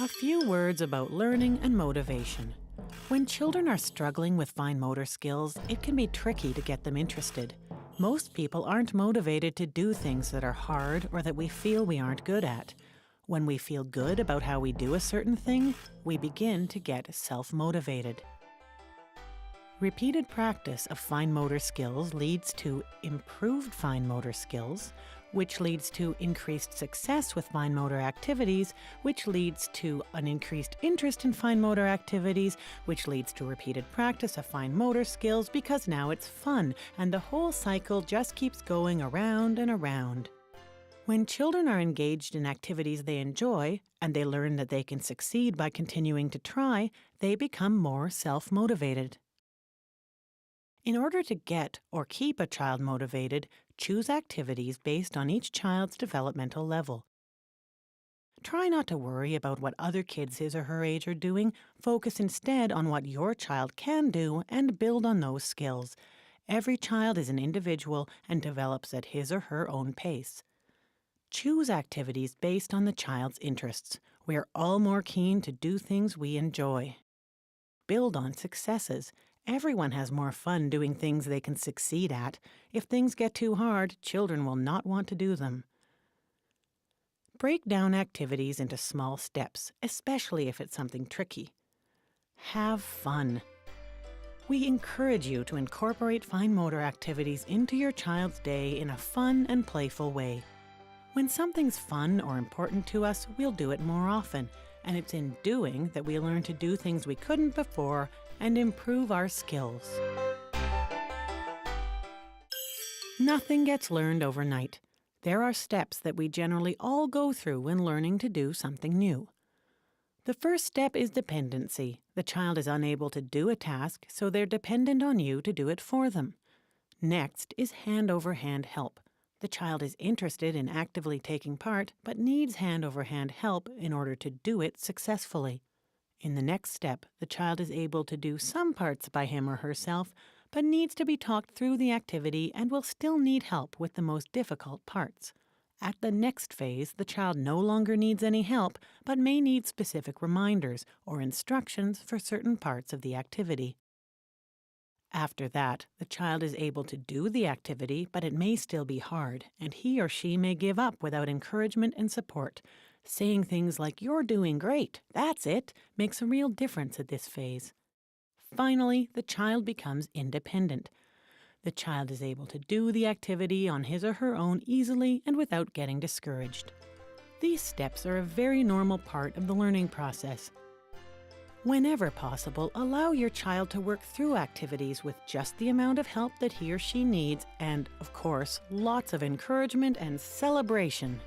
A few words about learning and motivation. When children are struggling with fine motor skills, it can be tricky to get them interested. Most people aren't motivated to do things that are hard or that we feel we aren't good at. When we feel good about how we do a certain thing, we begin to get self-motivated. Repeated practice of fine motor skills leads to improved fine motor skills, which leads to increased success with fine motor activities, which leads to an increased interest in fine motor activities, which leads to repeated practice of fine motor skills because now it's fun, and the whole cycle just keeps going around and around. When children are engaged in activities they enjoy, and they learn that they can succeed by continuing to try, they become more self-motivated. In order to get or keep a child motivated, choose activities based on each child's developmental level. Try not to worry about what other kids his or her age are doing. Focus instead on what your child can do and build on those skills. Every child is an individual and develops at his or her own pace. Choose activities based on the child's interests. We are all more keen to do things we enjoy. Build on successes. Everyone has more fun doing things they can succeed at. If things get too hard, children will not want to do them. Break down activities into small steps, especially if it's something tricky. Have fun. We encourage you to incorporate fine motor activities into your child's day in a fun and playful way. When something's fun or important to us, we'll do it more often, and it's in doing that we learn to do things we couldn't before and improve our skills. Nothing gets learned overnight. There are steps that we generally all go through when learning to do something new. The first step is dependency. The child is unable to do a task, so they're dependent on you to do it for them. Next is hand-over-hand help. The child is interested in actively taking part, but needs hand-over-hand help in order to do it successfully. In the next step, the child is able to do some parts by him or herself, but needs to be talked through the activity and will still need help with the most difficult parts. At the next phase, the child no longer needs any help, but may need specific reminders or instructions for certain parts of the activity. After that, the child is able to do the activity, but it may still be hard, and he or she may give up without encouragement and support. Saying things like, "You're doing great, that's it," makes a real difference at this phase. Finally, the child becomes independent. The child is able to do the activity on his or her own easily and without getting discouraged. These steps are a very normal part of the learning process. Whenever possible, allow your child to work through activities with just the amount of help that he or she needs and, of course, lots of encouragement and celebration.